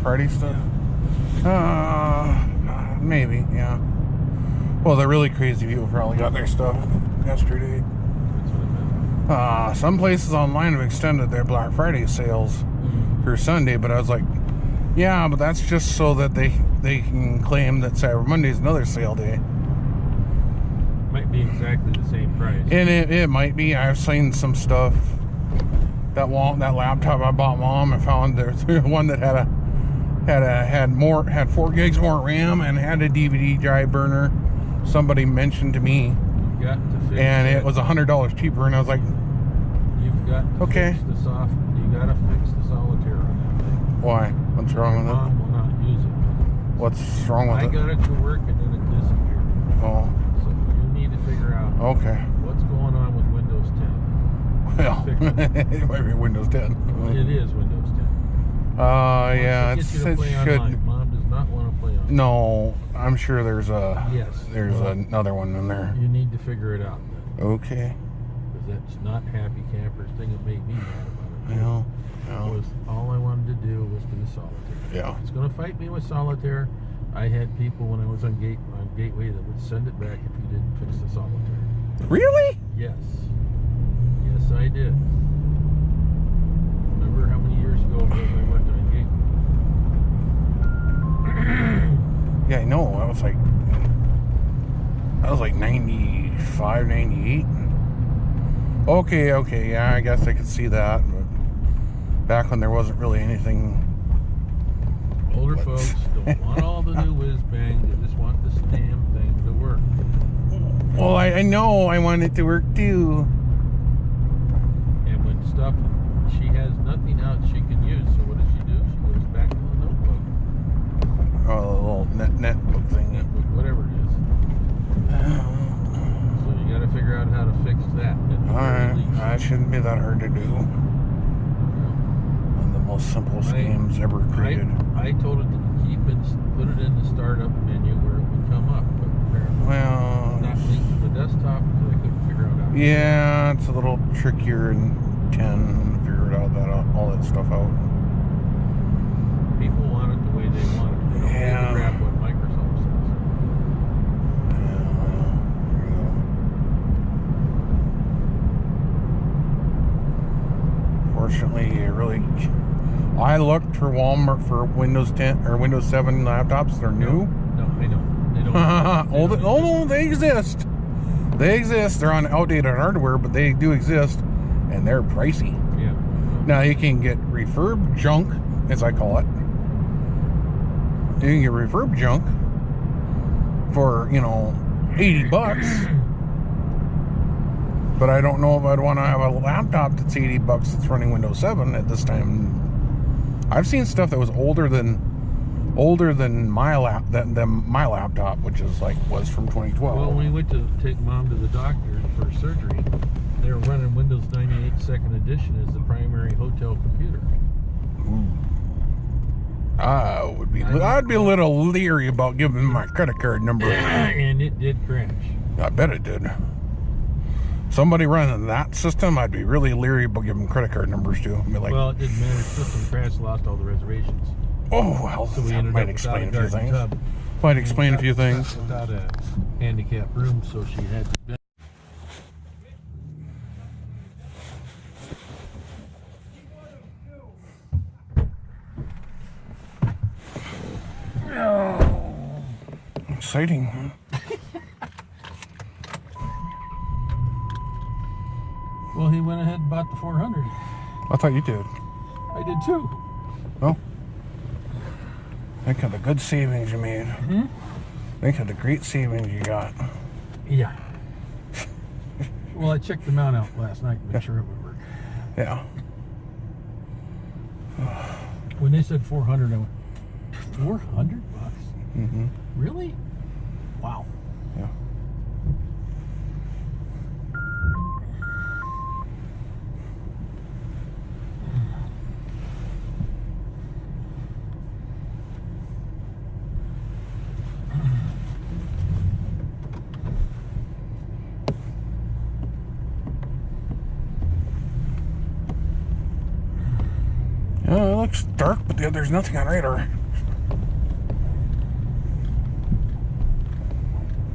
Friday stuff? Maybe, yeah. Well, the really crazy people probably got their stuff yesterday. Some places online have extended their Black Friday sales for Sunday, but I was like, yeah, but that's just so that they can claim that Cyber Monday is another sale day. Might be exactly the same price. And it might be. I've seen some stuff. That laptop I bought Mom, I found there's one that had 4 gigs more RAM and had a DVD drive burner. Somebody mentioned to me, You've got to fix and it. it was $100 cheaper, and I was like, you've got to okay. Fix the soft. You got to fix the solitaire on that thing. Why? What's wrong with it? Mom will not use it. What's wrong with it? I got it to work and then it disappeared. Oh. So you need to figure out what's going on with Windows 10. Well, it might be Windows 10. It is Windows 10. Yeah, it should. Mom does not want to play online. No, I'm sure there's Yes. another one in there. You need to figure it out then. Okay. Because that's not Happy Camper's thing that made me mad about it. Yeah. All I wanted to do was do solitaire. Yeah. It's going to fight me with solitaire. I had people when I was on Gateway that would send it back if you didn't fix the solitaire. Really? Yes. Yes, I did. Remember how many years ago I worked on Gateway? Yeah, I know. I was like 95, 98. Okay. Yeah, I guess I could see that. But back when there wasn't really anything. Older folks don't want all the new whiz bang. They just want this damn thing to work. Well, I know. I want it to work too. And when stuff, she has nothing else she can use. So what does she do? She goes back to the notebook. Oh, the little netbook thing. Netbook, whatever it is. So you got to figure out how to fix that. Alright, that shouldn't be that hard to do. One of the most simple schemes ever created. I told it to put it in the startup menu where it would come up, but apparently it's not linked to the desktop, so I couldn't figure out how to Yeah, it's a little trickier in 10 to figure all that stuff out. People want it the way they want it. They don't give a crap what Microsoft says. Fortunately, I looked for Walmart for Windows 10 or Windows 7 laptops. They're new. No, I know. They don't. They exist. They exist. They're on outdated hardware, but they do exist, and they're pricey. Yeah. Now you can get refurb junk, as I call it. You can get refurb junk for $80. But I don't know if I'd want to have a laptop that's $80 that's running Windows 7 at this time. I've seen stuff that was older than my laptop, which is was from 2012. Well, when we went to take Mom to the doctor for surgery, they were running Windows 98 2nd edition as the primary hotel computer. Ooh. I'd be a little leery about giving my credit card number. And it did crash. I bet it did. Somebody running that system, I'd be really leery about giving credit card numbers to. I'd be like, well, it didn't matter. System crashed, lost all the reservations. Oh, well, so we that ended might up explain a few things. Tub. Might explain a few things. Without a handicapped room, so she had to. Exciting, huh? Well, he went ahead and bought the 400. I thought you did. I did too. Well, think of the good savings you made. Hmm? Think of the great savings you got. Yeah. Well, I checked the mount out last night to make sure it would work. Yeah. When they said 400, I went, $400? Mm-hmm. Really? Wow. Yeah. It looks dark, but there's nothing on radar.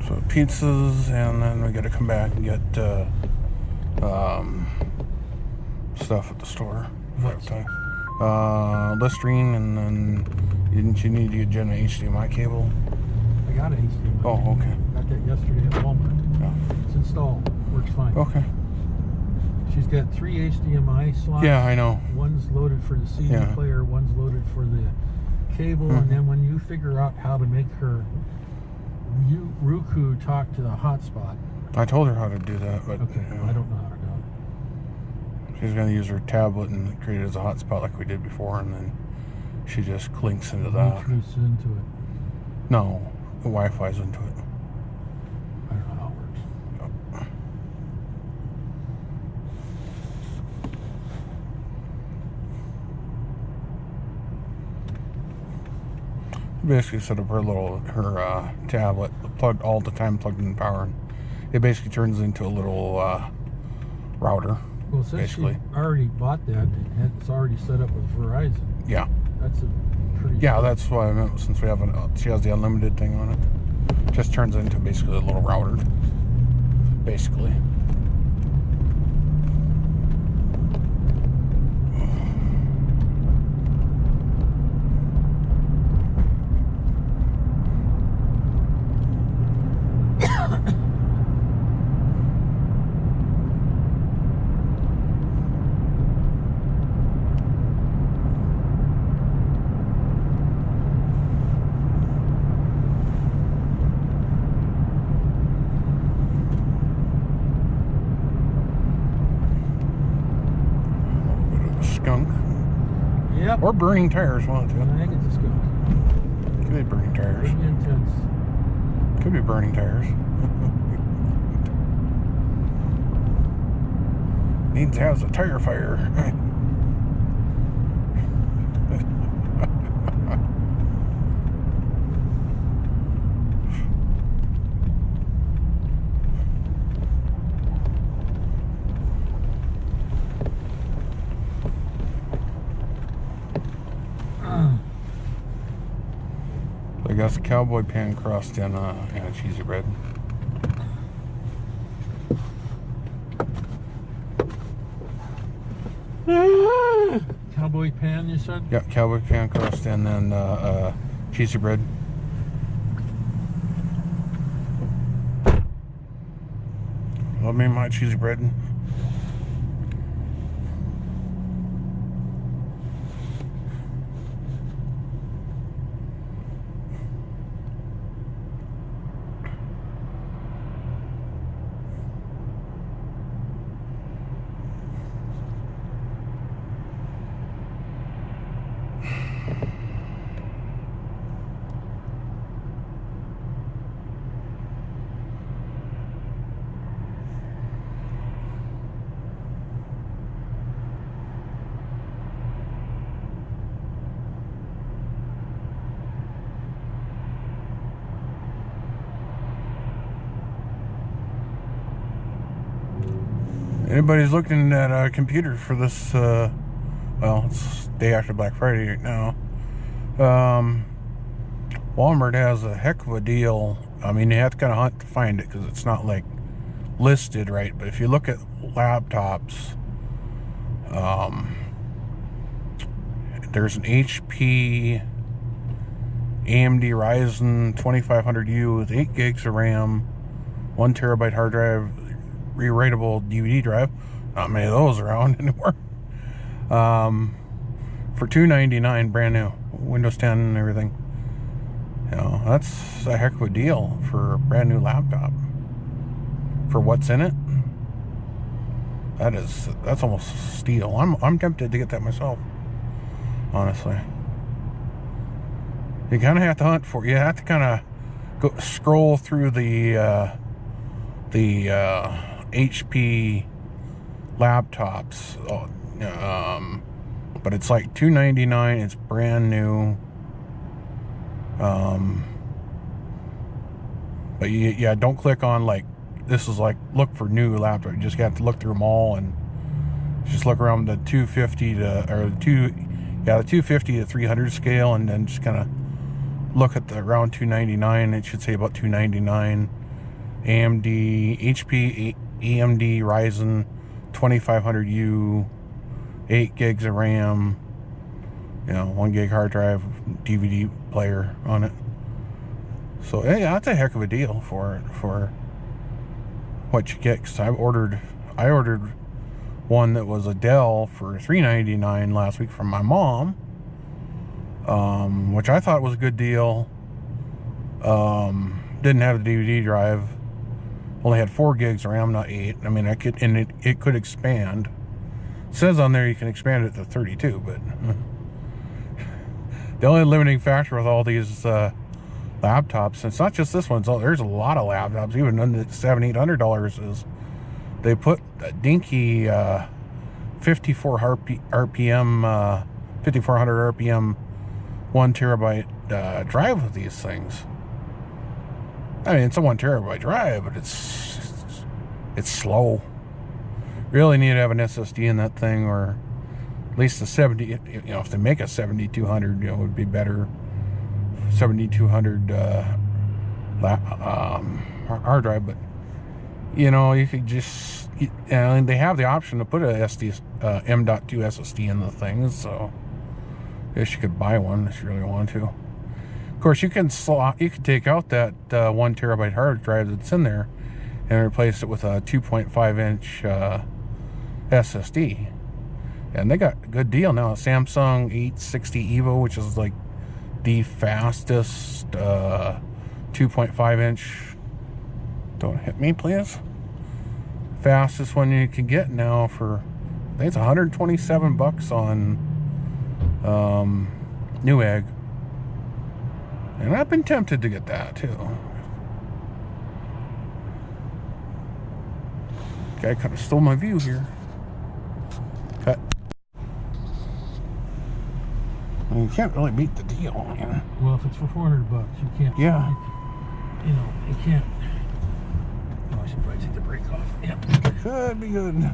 So pizzas, and then we gotta come back and get stuff at the store. Listerine, and then didn't you need to get Jen an HDMI cable? I got an HDMI. Oh, okay. Got that yesterday at Walmart. Yeah. It's installed. Works fine. Okay. She's got 3 HDMI slots. Yeah, I know. One's loaded for the CD player, one's loaded for the cable, and then when you figure out how to make her Roku talk to the hotspot. I told her how to do that, but okay, I don't know how to do it. She's going to use her tablet and create it as a hotspot like we did before, and then she just clinks into that. Bluetooth's into it. No, the Wi-Fi's into it. I don't know how it works. Yep. Basically set up her tablet plugged all the time, plugged in power, and it basically turns into a little router. Well, since she already bought that and it's already set up with Verizon. Yeah. That's a pretty. Yeah, that's why I meant, since we have she has the unlimited thing on it. Just turns into basically a little router. Basically. Yep. Or burning tires, one of the two. I think it's a skunk. Could be burning tires. Pretty intense. Could be burning tires. Needs to have a tire fire. I got a cowboy pan crust and a cheesy bread. Cowboy pan, you said? Yeah, cowboy pan crust and then cheesy bread. Love me my cheesy bread. Anybody's looking at a computer for this, well, it's day after Black Friday right now. Walmart has a heck of a deal. I mean, you have to kind of hunt to find it because it's not like listed right. But if you look at laptops, there's an HP AMD Ryzen 2500U with 8 gigs of RAM, 1 terabyte hard drive, rewritable DVD drive. Not many of those around anymore. For $299, brand new, Windows 10 and everything. You know, that's a heck of a deal for a brand new laptop. For what's in it, that's almost steal. I'm tempted to get that myself, honestly. You kind of have to hunt for it. You have to kind of scroll through the HP laptops, but it's like $299. It's brand new. But yeah, don't click on like this is like look for new laptop. You just have to look through them all and just look around the 250 to or 2 Yeah, the 250 to 300 scale, and then just kind of look at the around 299. It should say about 299. AMD, HP, AMD Ryzen 2500U, 8 gigs of RAM, 1 gig hard drive, DVD player on it. So yeah, that's a heck of a deal for what you get. Because I ordered one that was a Dell for $399 last week from my mom, which I thought was a good deal. Didn't have the DVD drive. Only had 4 gigs of RAM, not 8. I mean, it could expand. It says on there you can expand it to 32, but the only limiting factor with all these laptops, it's not just this one, there's a lot of laptops, even under $700-800 is, they put a dinky 5400 RPM 1 terabyte drive with these things. I mean, it's a 1 terabyte drive, but it's slow. Really need to have an SSD in that thing, or at least a 70. If they make a 7200, it would be better. 7200 hard drive, but you could just, and they have the option to put a M.2 SSD in the thing, so I guess you could buy one if you really want to. Of course, you can take out that 1 terabyte hard drive that's in there and replace it with a 2.5 inch SSD. And they got a good deal now. Samsung 860 EVO, which is like the fastest 2.5 inch. Don't hit me, please. Fastest one you can get now for, I think it's $127 on Newegg. And I've been tempted to get that too. Guy kind of stole my view here. Cut. You can't really beat the deal, Well, if it's for $400, you can't. Yeah. You can't. Oh, I should probably take the brake off. Yep. Should be good.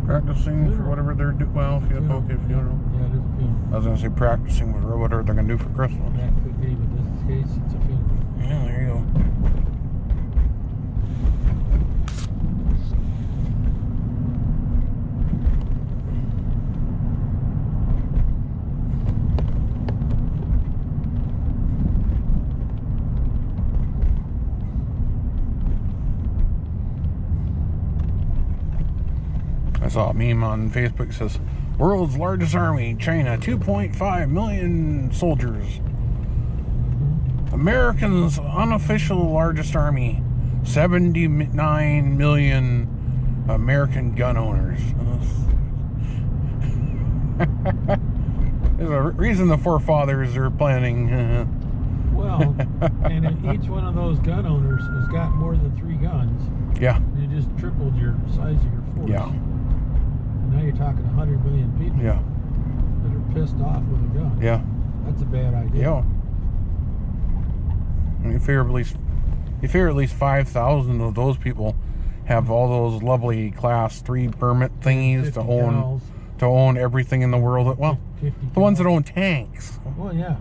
Practicing for whatever they're doing. Well, if you have okay, funeral. Yeah, it is a funeral. I was going to say practicing for whatever they're going to do for Christmas. That could be, but in this case, it's a funeral. Yeah, there you go. I saw a meme on Facebook that says, world's largest army, China, 2.5 million soldiers. Americans' unofficial largest army, 79 million American gun owners. There's a reason the forefathers are planning. Well, and each one of those gun owners has got more than 3 guns. Yeah. You just tripled your size of your force. Yeah. And now you're talking 100 million people. Yeah. That are pissed off with a gun. Yeah. That's a bad idea. Yeah. And you figure at least 5,000 of those people have all those lovely Class 3 permit thingies to own everything in the world. Well, the ones that own tanks. Well, yeah.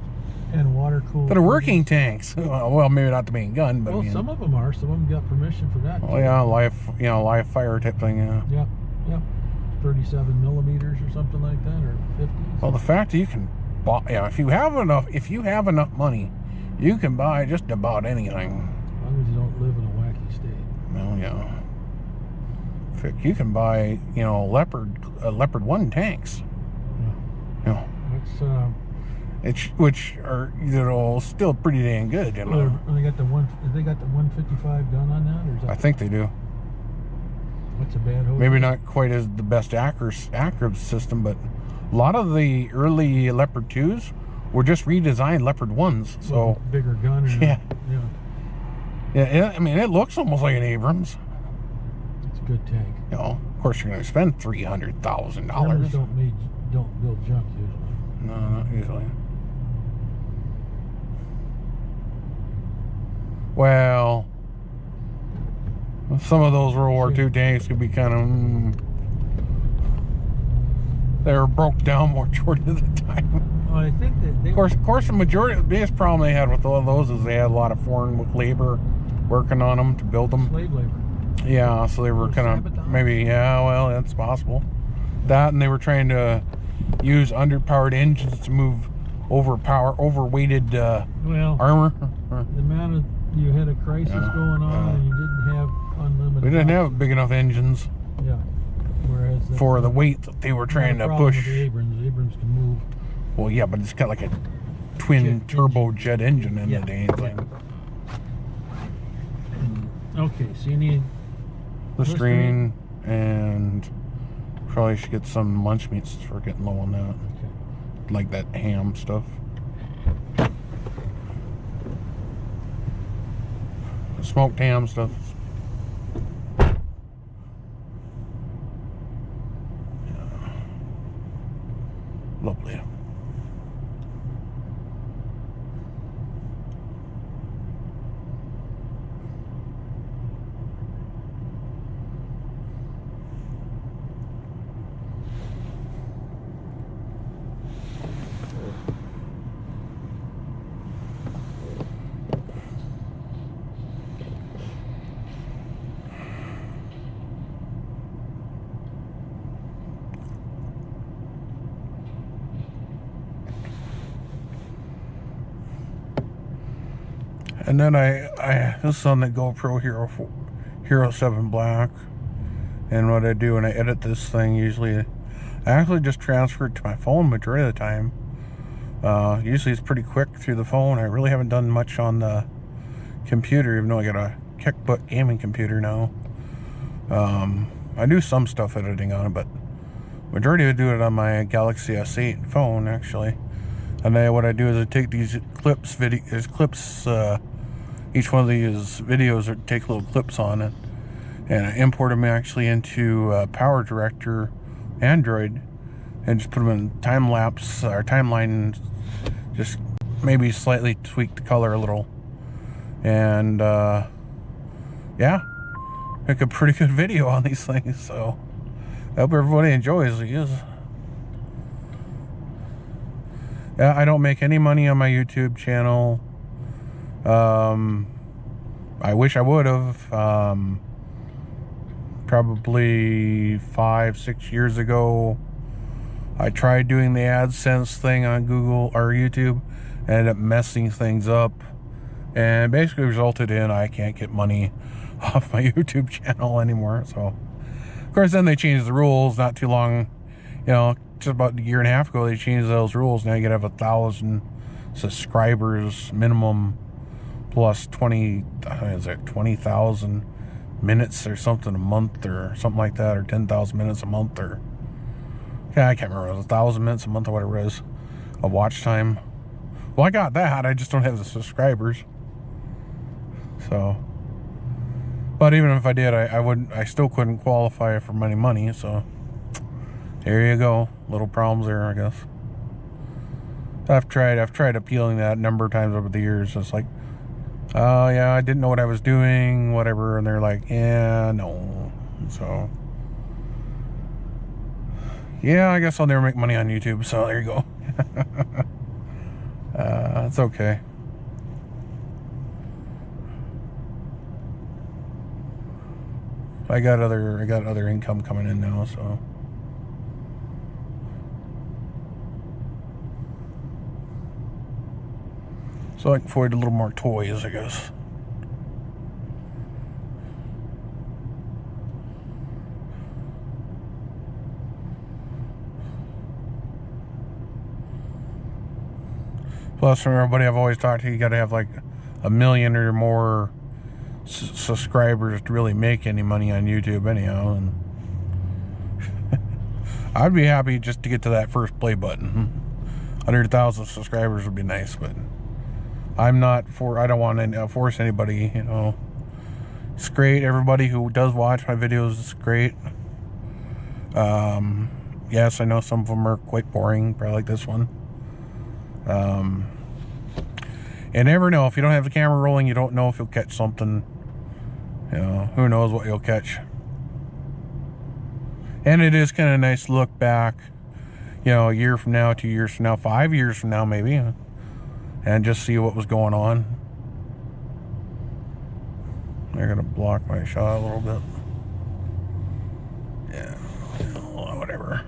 And water cooled. That are working tanks. Well, maybe not the main gun, but well, some of them are. Some of them got permission for that. Oh yeah, live fire type thing. Yeah. Yeah. Yeah. 37 millimeters or something like that, or 50. Well, the fact that you can buy, if you have enough money, you can buy just about anything. As long as you don't live in a wacky state. Well, yeah. You can buy, Leopard 1 tanks. Yeah. That's which are still pretty dang good. They got the 155 gun on that, or is that? I think they do. What's a bad hose? Maybe not quite as the best accurate system, but a lot of the early Leopard 2s were just redesigned Leopard 1s. So bigger gun. Yeah. I mean, it looks almost like an Abrams. It's a good tank. Of course, you're going to spend $300,000. Don't build junk usually. No, not usually. Well, some of those World War II tanks could be kind of... they were broke down majority of the time. Well, I think that they... Of course, the biggest problem they had with all those is they had a lot of foreign labor working on them to build them. Slave labor. Yeah, so they were kind of... Maybe, yeah, well, that's possible. That, and they were trying to use underpowered engines to move overweighted armor. The amount of... You had a crisis going on and you didn't have unlimited... We didn't have big enough engines. Yeah. Whereas for the weight that they were trying to push. With the Abrams can move. Well, yeah, but it's got like a twin turbojet engine in the dang thing. Okay, so you need Listerine, and probably should get some lunch meats for getting low on that. Okay. Like that ham stuff. Smoked ham stuff. Yeah. Lovely. And then this is on the Gopro Hero7 Black, and what I do when I edit this thing, usually I actually just transfer it to my phone majority of the time. Usually it's pretty quick through the phone. I really haven't done much on the computer, even though I got a kick-butt gaming computer now. I do some stuff editing on it, but majority I do it on my Galaxy S8 phone actually. And then what I do is I take these clips, each one of these videos or take little clips on it, and I import them actually into Power Director Android, and just put them in time lapse or timeline, just maybe slightly tweak the color a little, and yeah, make a pretty good video on these things. So I hope everybody enjoys these. Yeah, I don't make any money on my YouTube channel. I wish I would have. Probably 5-6 years ago, I tried doing the AdSense thing on Google or YouTube, and ended up messing things up, and basically resulted in I can't get money off my YouTube channel anymore. So, of course, then they changed the rules not too long, just about a year and a half ago. They changed those rules. Now you gotta have 1,000 subscribers minimum, plus 20,000 minutes or something a month or something like that, or 10,000 minutes a month, or I can't Yeah, I can't remember. It was 1,000 minutes a month or whatever it is of watch time. Well, I got that. I just don't have the subscribers. So, but even if I did, I still couldn't qualify for any money. So there you go. Little problems there, I guess. I've tried appealing that a number of times over the years. It's like, oh yeah, I didn't know what I was doing, whatever. And they're like, yeah, no. So yeah, I guess I'll never make money on YouTube. So there you go. It's okay. I got other income coming in now, so. So I can afford a little more toys, I guess. Plus, from everybody I've always talked to, you got to have like 1 million or more subscribers to really make any money on YouTube anyhow. And I'd be happy just to get to that first play button. 100,000 subscribers would be nice, but I don't want to force anybody, you know. It's great. Everybody who does watch my videos is great. Yes, I know some of them are quite boring, probably like this one. You never know. If you don't have the camera rolling, you don't know if you'll catch something. You know, who knows what you'll catch. And it is kind of nice to look back, you know, a year from now, 2 years from now, 5 years from now maybe, and just see what was going on. They're gonna block my shot a little bit. Yeah, whatever.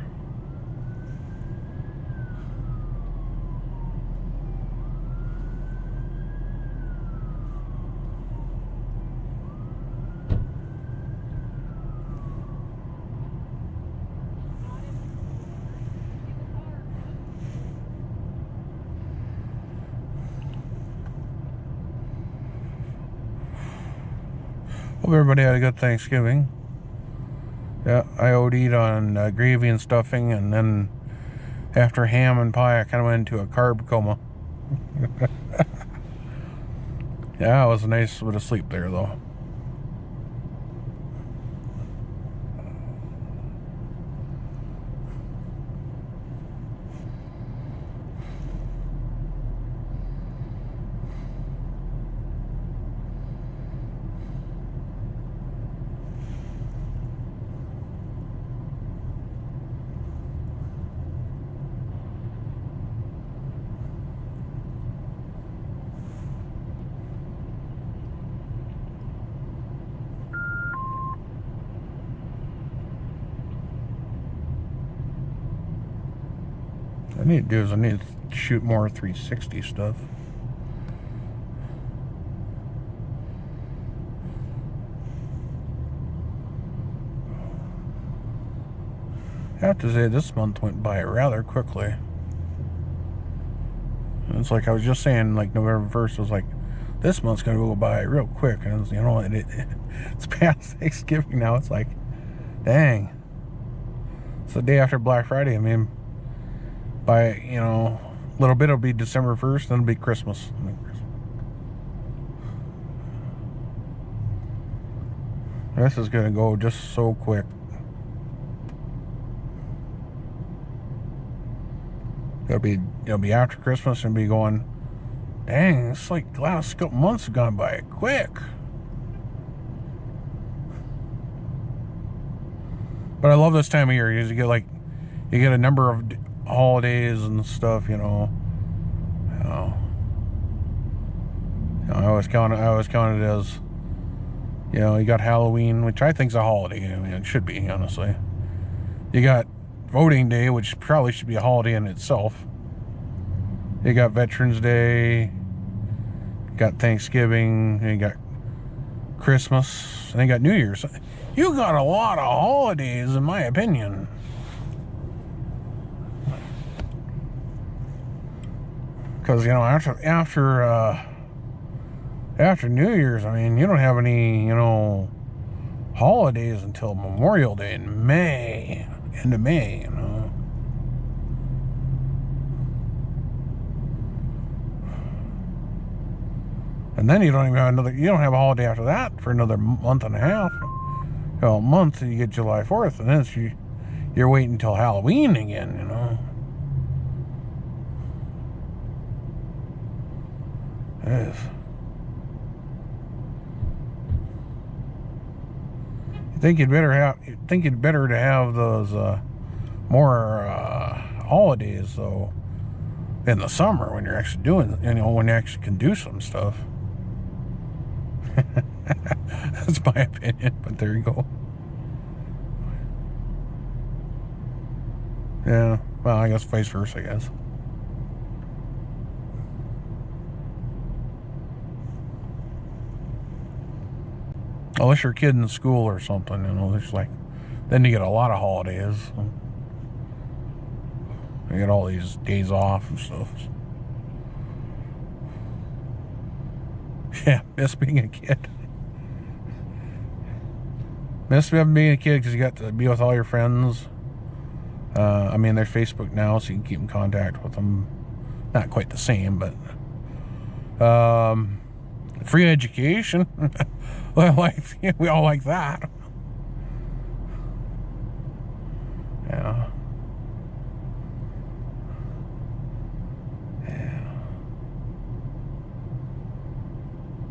Hope everybody had a good Thanksgiving. Yeah, I OD'd on gravy and stuffing, and then after ham and pie, I kind of went into a carb coma. Yeah, it was a nice bit of sleep there, though. What I need to do is I need to shoot more 360 stuff. I have to say this month went by rather quickly. It's like I was just saying, like November 1st was like, this month's gonna go by real quick, and you know, it's past Thanksgiving now. It's like, dang, it's the day after Black Friday. I mean, by, you know, a little bit it'll be December 1st, then it'll be Christmas. This is gonna go just so quick. It'll be after Christmas and be going, dang, it's like the last couple months have gone by quick. But I love this time of year. You get a number of holidays and stuff, you know. I always count it as, you know, you got Halloween, which I think is a holiday. I mean, it should be, honestly. You got Voting Day, which probably should be a holiday in itself. You got Veterans Day, you got Thanksgiving, and you got Christmas, and you got New Year's. You got a lot of holidays, in my opinion. Because, you know, after New Year's, I mean, you don't have any, you know, holidays until Memorial Day in May. End of May, you know. And then you don't even have another, you don't have a holiday after that for another month and a half. Well, a month, and you get July 4th, and then you're waiting until Halloween again, you know. Yes. You think you'd better to have those more holidays though in the summer when you're actually doing, you know, when you actually can do some stuff. That's my opinion, but there you go. Yeah, well, I guess vice versa, I guess. Unless you're a kid in school or something, you know, there's like, then you get a lot of holidays. You get all these days off and stuff. Yeah, miss being a kid. Miss being a kid because you got to be with all your friends. I mean, there's Facebook now, so you can keep in contact with them. Not quite the same, but free education. Well, we all like that. Yeah.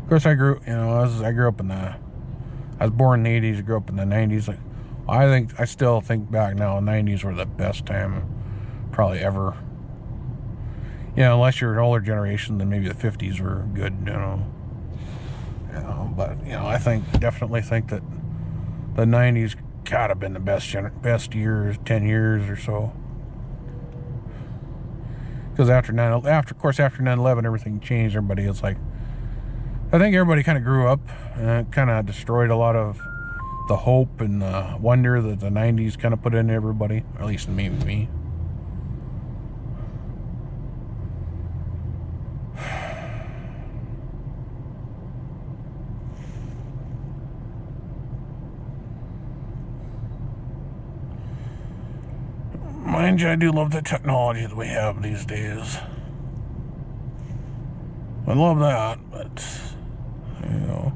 Of course, I grew up in I was born in the 80s, I grew up in the 90s. Like, I still think back now, the 90s were the best time probably ever. You know, unless you're an older generation, then maybe the 50s were good, you know. But, you know, definitely think that the 90s gotta have been the best years, 10 years or so. Because after 9/11, everything changed. Everybody was like, I think everybody kind of grew up, and it kind of destroyed a lot of the hope and the wonder that the 90s kind of put into everybody, or at least in me. Mind you, I do love the technology that we have these days. I love that, but, you know.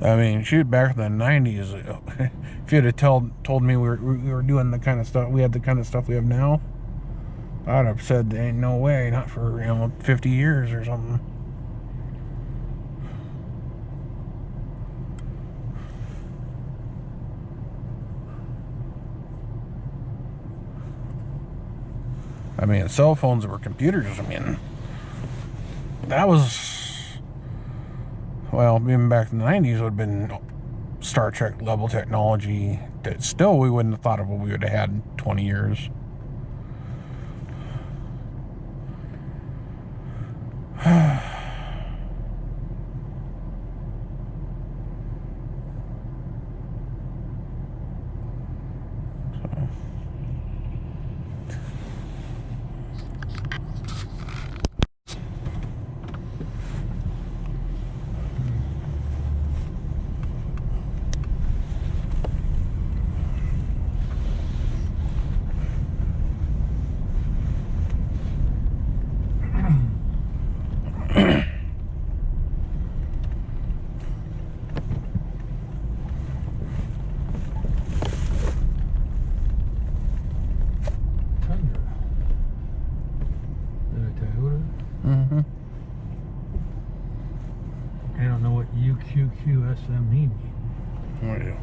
I mean, shoot, back in the 90s, if you'd have told me we were doing the kind of stuff, we had the kind of stuff we have now, I'd have said, ain't no way, not for, you know, 50 years or something. I mean, cell phones were computers. I mean, that was, well, even back in the 90s would have been Star Trek level technology that still we wouldn't have thought of what we would have had in 20 years. I don't know what UQQSME means. What do you?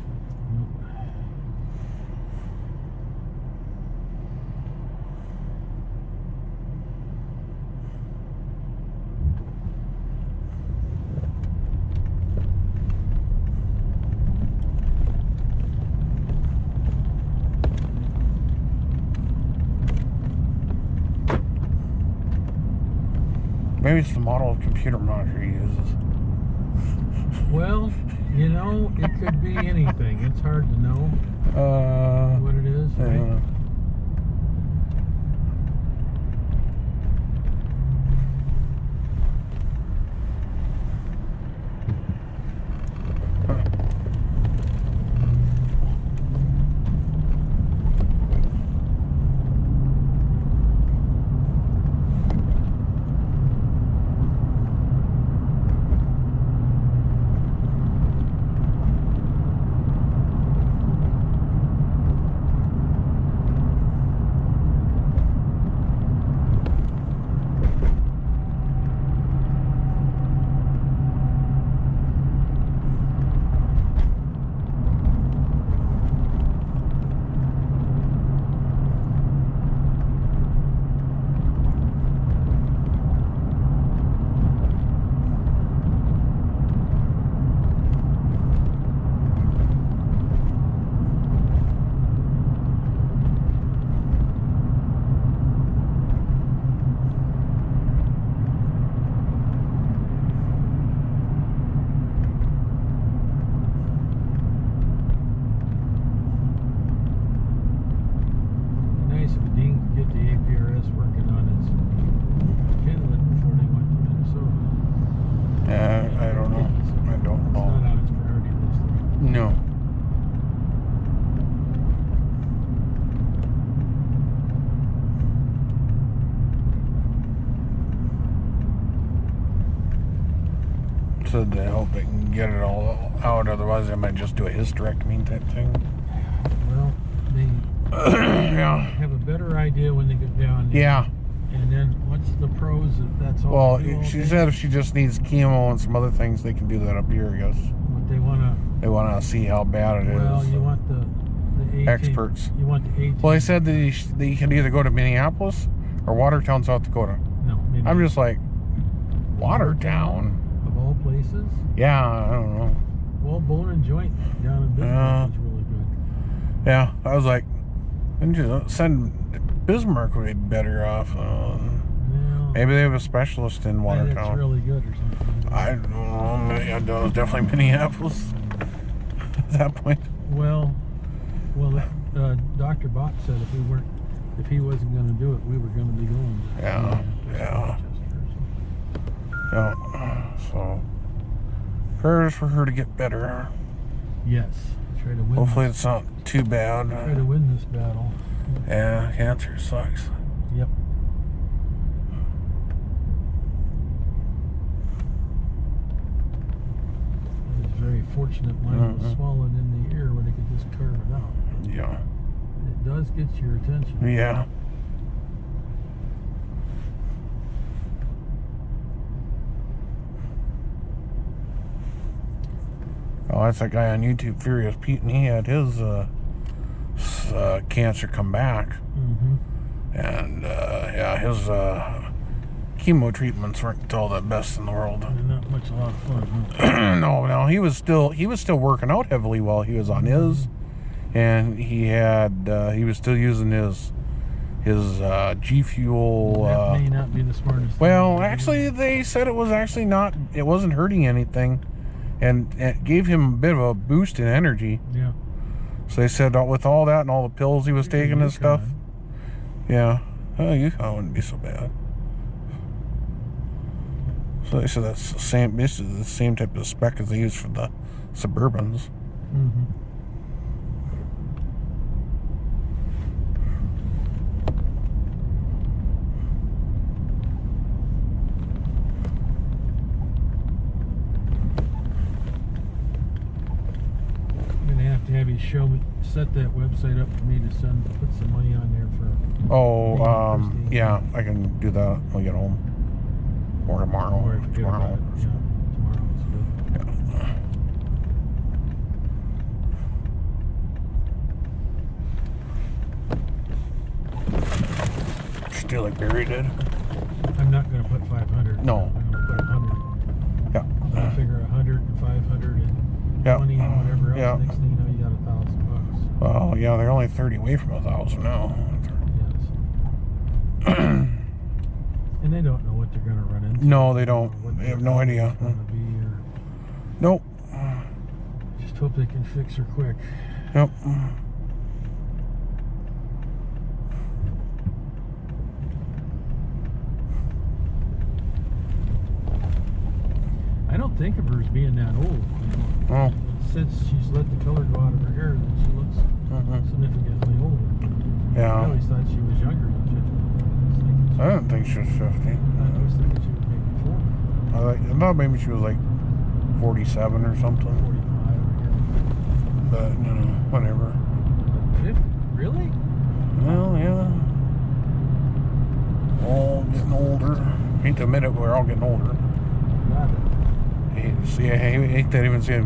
Maybe it's the model of computer monitor he uses. Well, you know, it could be anything. It's hard to know what it is, right? said they hope they can get it all out, otherwise they might just do a hysterectomy type thing. Well, they yeah. have a better idea when they get down there. Yeah. And then what's the pros if that's all? Well, they do all she day? said if she just needs chemo and some other things, they can do that up here, I guess. What they want to. They want to see how bad it is. Well, you want the 18, experts. You want the 18. Well, they said that they can either go to Minneapolis or Watertown, South Dakota. No, maybe. I'm just like, Watertown? Of all places? Yeah, I don't know. Well, Bone and Joint down in Bismarck is really good. Yeah, I was like, and just send Bismarck would be better off. Maybe they have a specialist in Watertown. That's really good or something. I don't know. It was definitely Minneapolis at that point. Well, Dr. Bott said if he wasn't going to do it, we were going to be going. Yeah. So, prayers for her to get better. Yes. Try to win. Hopefully it's not too bad. Try to win this battle. Yeah, cancer sucks. Yep. It's very fortunate mine was swollen in the ear when they could just carve it out. Yeah. It does get your attention. Yeah. Oh, that's that guy on YouTube, Furious Pete, and he had his cancer come back. Mm-hmm. And yeah, his chemo treatments weren't all the best in the world. And not much a lot of fun, huh? No, he was still working out heavily while he was on his, and he was still using his G Fuel. That may not be the smartest. Well, actually, they said it wasn't hurting anything, and it gave him a bit of a boost in energy. Yeah. So they said with all that and all the pills he was taking and stuff. Yeah. Oh, Yukon wouldn't be so bad. So they said that's basically the same type of spec as they use for the Suburbans. Mm-hmm. Have you set that website up for me to put some money on there for. Oh, yeah, I can do that when I get home, or tomorrow. Or tomorrow. Yeah, tomorrow is good. Yeah. Still like Barry did. I'm not going to put 500. No. I'm going to put 100. Yeah. I figure 100 and 500 and 20 and whatever else. Yeah. Next thing you know, you got $1,000. Well, yeah, they're only 30 away from 1,000 now. Yes. And they don't know what they're going to run into. No, they don't. They have no idea. Nope. Just hope they can fix her quick. Yep. I don't think of her as being that old. Oh. Since she's let the color go out of her hair, that she looks significantly older. Yeah. I always thought she was younger than 50. I didn't think she was 50. I was thinking she was maybe 40. I thought maybe she was like 47 or something. 45 or here. But, whatever. 50? Really? Well, yeah. All getting older. Hate to admit it, we're all getting older. Got it. I hate that even saying